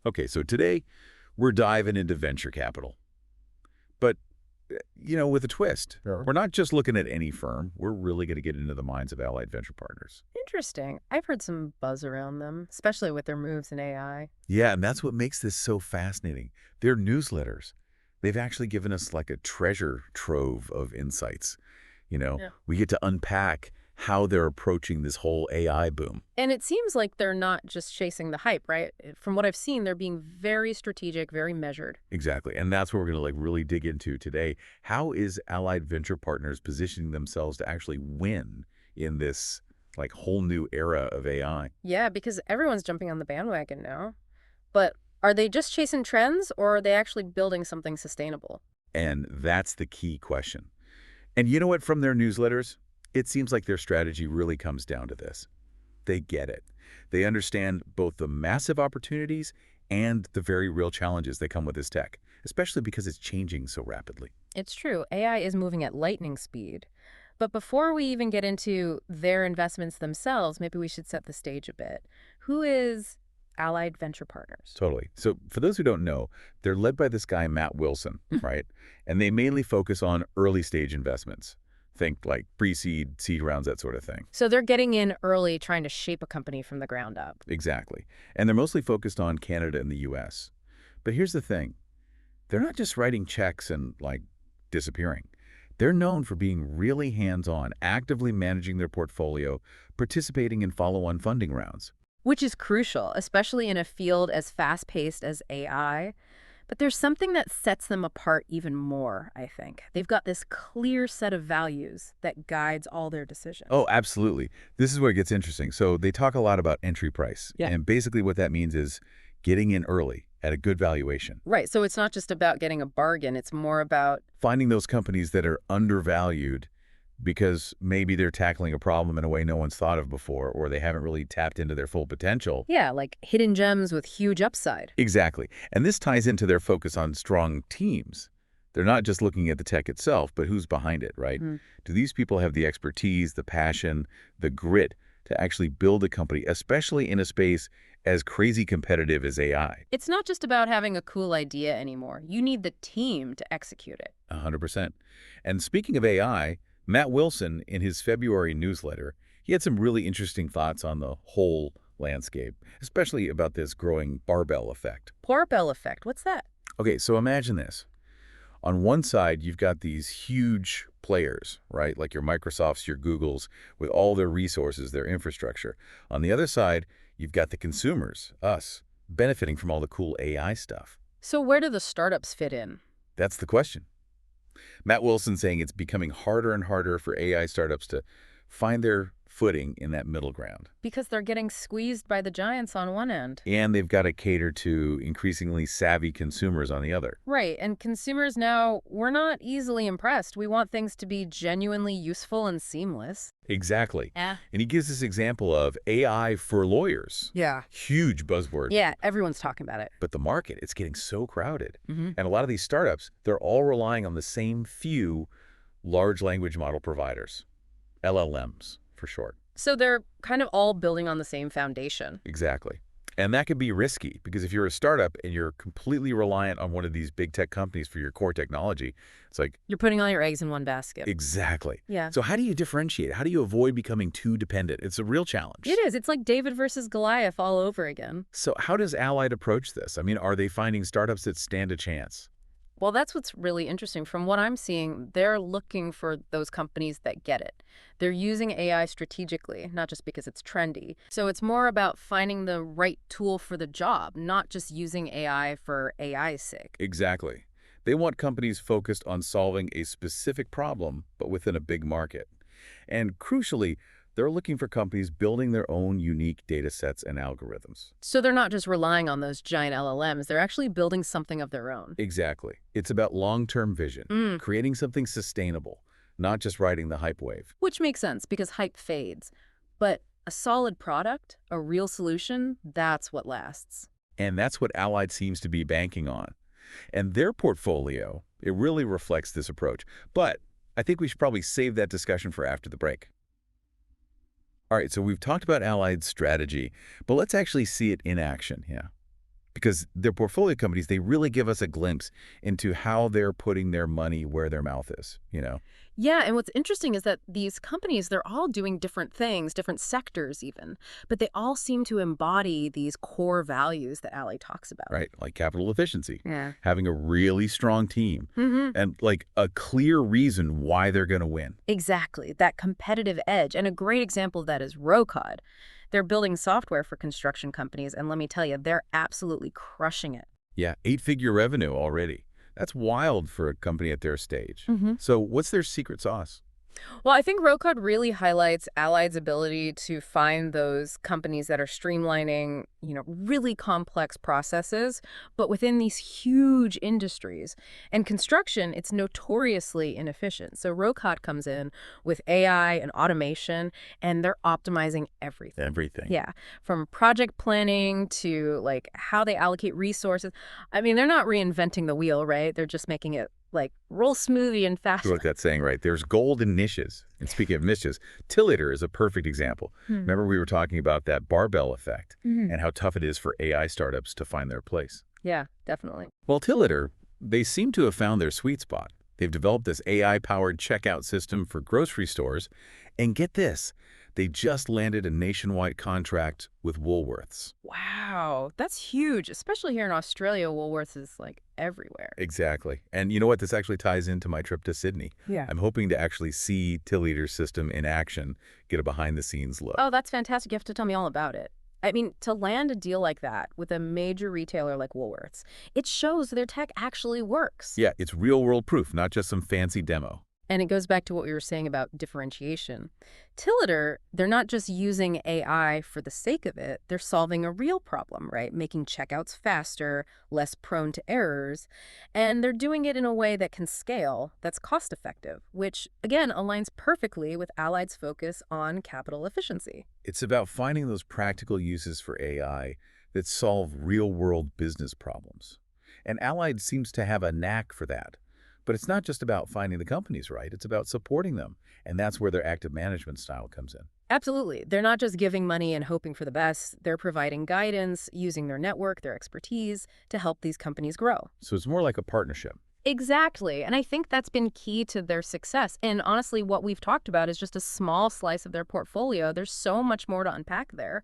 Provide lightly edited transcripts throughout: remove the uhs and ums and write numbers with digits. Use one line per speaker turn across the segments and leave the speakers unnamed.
Okay, so today we're diving into venture capital. But, with a twist.
Sure.
We're not just looking at any firm. We're really going to get into the minds of Allied Venture Partners.
Interesting. I've heard some buzz around them, especially with their moves in AI.
Yeah, and that's what makes this so fascinating. Their newsletters, they've actually given us like a treasure trove of insights.
Yeah.
We get to unpack how they're approaching this whole AI boom.
And it seems like they're not just chasing the hype, right? From what I've seen, they're being very strategic, very measured.
Exactly. And that's what we're going to really dig into today. How is Allied Venture Partners positioning themselves to actually win in this whole new era of AI?
Yeah, because everyone's jumping on the bandwagon now. But are they just chasing trends, or are they actually building something sustainable?
And that's the key question. And you know what? From their newsletters, it seems like their strategy really comes down to this. They get it. They understand both the massive opportunities and the very real challenges that come with this tech, especially because it's changing so rapidly.
It's true. AI is moving at lightning speed. But before we even get into their investments themselves, maybe we should set the stage a bit. Who is Allied Venture Partners?
Totally. So for those who don't know, they're led by this guy, Matt Wilson, right? And they mainly focus on early stage investments. Think like pre-seed, seed rounds, that sort of thing.
So they're getting in early, trying to shape a company from the ground up.
Exactly. And they're mostly focused on Canada and the US. But here's the thing. They're not just writing checks and disappearing. They're known for being really hands-on, actively managing their portfolio, participating in follow-on funding rounds.
Which is crucial, especially in a field as fast-paced as AI. But there's something that sets them apart even more, I think. They've got this clear set of values that guides all their decisions.
Oh, absolutely. This is where it gets interesting. So they talk a lot about entry price.
Yeah.
And basically what that means is getting in early at a good valuation.
Right, so it's not just about getting a bargain. It's more about,
Finding those companies that are undervalued because maybe they're tackling a problem in a way no one's thought of before, or they haven't really tapped into their full potential.
yeah, like hidden gems with huge upside.
Exactly. And this ties into their focus on strong teams. They're not just looking at the tech itself, but who's behind it, right? Do these people have the expertise, the passion, the grit to actually build a company, especially in a space as crazy competitive as AI?
It's not just about having a cool idea anymore. You need the team to execute it.
100%. And speaking of AI, Matt Wilson, in his February newsletter, he had some really interesting thoughts on the whole landscape, especially about this growing barbell effect.
Barbell effect, what's that?
Okay, so imagine this. On one side, you've got these huge players, right? Like your Microsofts, your Googles, with all their resources, their infrastructure. On the other side, you've got the consumers, us, benefiting from all the cool AI stuff.
So where do the startups fit in?
That's the question. Matt Wilson saying it's becoming harder and harder for AI startups to find their footing in that middle ground.
Because they're getting squeezed by the giants on one end.
And they've got to cater to increasingly savvy consumers on the other.
Right, and consumers now, we're not easily impressed. We want things to be genuinely useful and seamless.
Exactly.
Yeah.
And he gives this example of AI for lawyers.
Yeah.
Huge buzzword.
Yeah, everyone's talking about it.
But the market, it's getting so crowded.
Mm-hmm.
And a lot of these startups, they're all relying on the same few large language model providers, LLMs for short.
So they're kind of all building on the same foundation.
Exactly. And that can be risky because if you're a startup and you're completely reliant on one of these big tech companies for your core technology, it's like...
You're putting all your eggs in one basket.
Exactly.
Yeah.
So how do you differentiate? How do you avoid becoming too dependent? It's a real challenge.
It is. It's like David versus Goliath all over again.
So how does Allied approach this? I mean, are they finding startups that stand a chance?
Well, that's what's really interesting. From what I'm seeing, they're looking for those companies that get it. They're using AI strategically, not just because it's trendy. So it's more about finding the right tool for the job, not just using AI for AI's sake.
Exactly. They want companies focused on solving a specific problem, but within a big market. And crucially, they're looking for companies building their own unique data sets and algorithms.
So they're not just relying on those giant LLMs. They're actually building something of their own.
Exactly. It's about long-term vision, creating something sustainable, not just riding the hype wave.
Which makes sense because hype fades. But a solid product, a real solution, that's what lasts.
And that's what Allied seems to be banking on. And their portfolio, it really reflects this approach. But I think we should probably save that discussion for after the break. All right, so we've talked about Allied's strategy, but let's actually see it in action, yeah. because their portfolio companies, they really give us a glimpse into how they're putting their money where their mouth is.
Yeah, and what's interesting is that these companies, they're all doing different things, different sectors even, but they all seem to embody these core values that Ally talks about.
Right? Like capital efficiency,
Yeah.
having a really strong team, and like a clear reason why they're going to win.
Exactly, that competitive edge. And a great example of that is Rocod. They're building software for construction companies, and let me tell you, they're absolutely crushing it.
Yeah, 8-figure revenue already. That's wild for a company at their stage.
Mhm.
So what's their secret sauce?
Well, I think Rocod really highlights Allied's ability to find those companies that are streamlining, really complex processes, but within these huge industries. And construction, it's notoriously inefficient. So Rocod comes in with AI and automation, and they're optimizing everything.
Everything.
Yeah, from project planning to like how they allocate resources. I mean, they're not reinventing the wheel, right? They're just making it like roll smoothly and
I feel
faster.
like that saying, right? There's gold in niches. And speaking of niches, Tilliter is a perfect example. Remember we were talking about that barbell effect and how tough it is for AI startups to find their place.
Yeah, definitely.
Well, Tilliter, they seem to have found their sweet spot. They've developed this AI-powered checkout system for grocery stores. And get this, they just landed a nationwide contract with Woolworths.
Wow, that's huge, especially here in Australia. Woolworths is like everywhere.
Exactly. And you know what? This actually ties into my trip to Sydney.
Yeah.
I'm hoping to actually see Tilliter's system in action, get a behind-the-scenes look.
Oh, that's fantastic. You have to tell me all about it. I mean, to land a deal like that with a major retailer like Woolworths, it shows their tech actually works.
Yeah, it's real-world proof, not just some fancy demo.
And it goes back to what we were saying about differentiation. Tilliter, they're not just using AI for the sake of it. They're solving a real problem, right? Making checkouts faster, less prone to errors. And they're doing it in a way that can scale, that's cost effective, which, again, aligns perfectly with Allied's focus on capital efficiency.
It's about finding those practical uses for AI that solve real-world business problems. And Allied seems to have a knack for that. But it's not just about finding the companies right, it's about supporting them. And that's where their active management style comes in.
Absolutely. They're not just giving money and hoping for the best. They're providing guidance, using their network, their expertise to help these companies grow.
So it's more like a partnership.
Exactly. And I think that's been key to their success. And honestly, what we've talked about is just a small slice of their portfolio. There's so much more to unpack there.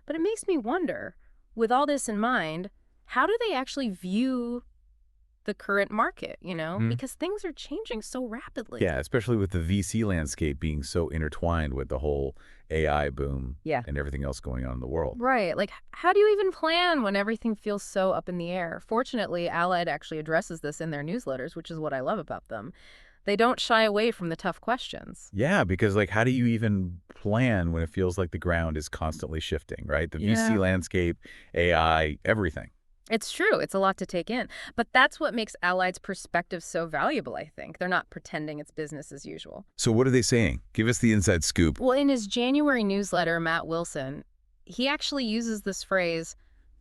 But it makes me wonder, with all this in mind, how do they actually view the current market, because things are changing so rapidly.
Yeah, especially with the VC landscape being so intertwined with the whole AI boom and everything else going on in the world.
Right. Like, how do you even plan when everything feels so up in the air? Fortunately, Allied actually addresses this in their newsletters, which is what I love about them. They don't shy away from the tough questions.
Yeah, because like, how do you even plan when it feels like the ground is constantly shifting, right? The VC landscape, AI, everything.
It's true. It's a lot to take in. But that's what makes Allied's perspective so valuable, I think. They're not pretending it's business as usual.
So what are they saying? Give us the inside scoop.
Well, in his January newsletter, Matt Wilson, he actually uses this phrase,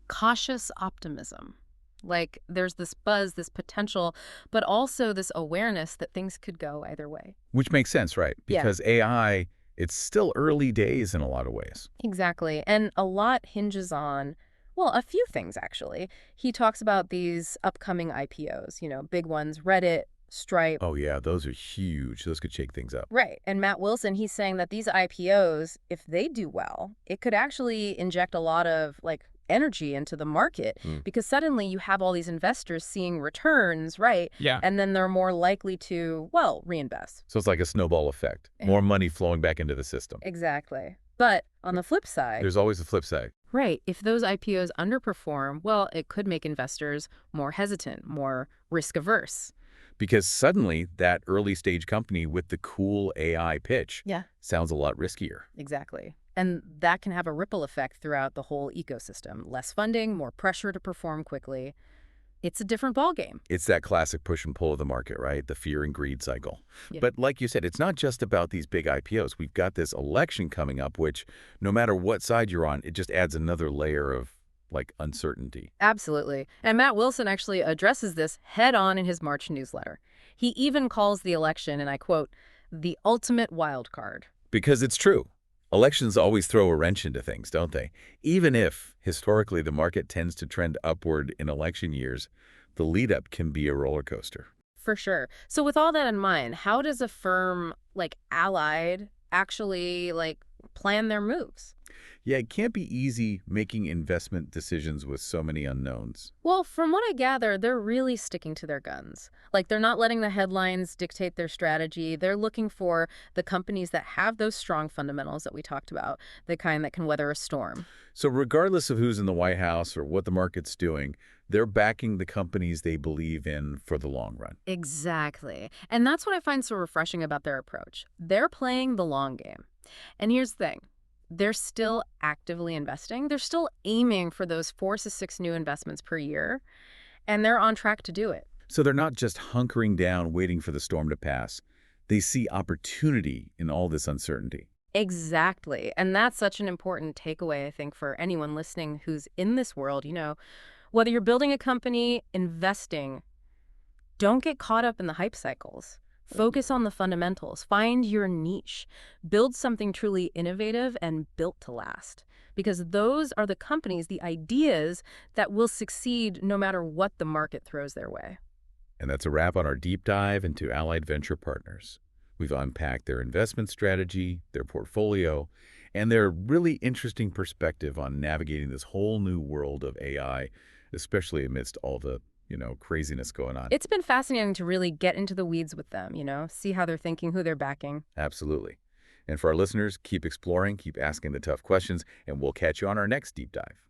cautious optimism. Like there's this buzz, this potential, but also this awareness that things could go either way.
Which makes sense, right? Because AI, it's still early days in a lot of ways.
Exactly. And a lot hinges on, well, a few things, actually. He talks about these upcoming IPOs, big ones, Reddit, Stripe.
Oh, yeah, those are huge. Those could shake things up.
Right. And Matt Wilson, he's saying that these IPOs, if they do well, it could actually inject a lot of, energy into the market because suddenly you have all these investors seeing returns, right?
Yeah.
And then they're more likely to, reinvest.
So it's like a snowball effect. More money flowing back into the system.
Exactly. But on the flip side...
There's always a flip side.
Right. If those IPOs underperform, well, it could make investors more hesitant, more risk-averse.
Because suddenly that early-stage company with the cool AI pitch sounds a lot riskier.
Exactly. And that can have a ripple effect throughout the whole ecosystem. Less funding, more pressure to perform quickly. It's a different ballgame.
It's that classic push and pull of the market, right? The fear and greed cycle.
Yeah.
But like you said, it's not just about these big IPOs. We've got this election coming up, which no matter what side you're on, it just adds another layer of uncertainty.
Absolutely. And Matt Wilson actually addresses this head on in his March newsletter. He even calls the election, and I quote, the ultimate wild card.
Because it's true. Elections always throw a wrench into things, don't they? Even if, historically, the market tends to trend upward in election years, the lead-up can be a roller coaster.
For sure. So with all that in mind, how does a firm like Allied actually plan their moves?
Yeah, it can't be easy making investment decisions with so many unknowns.
Well, from what I gather, they're really sticking to their guns. Like, they're not letting the headlines dictate their strategy. They're looking for the companies that have those strong fundamentals that we talked about, the kind that can weather a storm.
So regardless of who's in the White House or what the market's doing, they're backing the companies they believe in for the long run.
Exactly. And that's what I find so refreshing about their approach. They're playing the long game. And here's the thing. They're still actively investing. They're still aiming for those 4 to 6 new investments per year, and they're on track to do it.
So they're not just hunkering down waiting for the storm to pass. They see opportunity in all this uncertainty.
Exactly. And that's such an important takeaway, I think, for anyone listening who's in this world. Whether you're building a company, investing, don't get caught up in the hype cycles. Focus on the fundamentals. Find your niche. Build something truly innovative and built to last. Because those are the companies, the ideas that will succeed no matter what the market throws their way.
And that's a wrap on our deep dive into Allied Venture Partners. We've unpacked their investment strategy, their portfolio, and their really interesting perspective on navigating this whole new world of AI, especially amidst all the, craziness going on.
It's been fascinating to really get into the weeds with them, see how they're thinking, who they're backing.
Absolutely. And for our listeners, keep exploring, keep asking the tough questions, and we'll catch you on our next deep dive.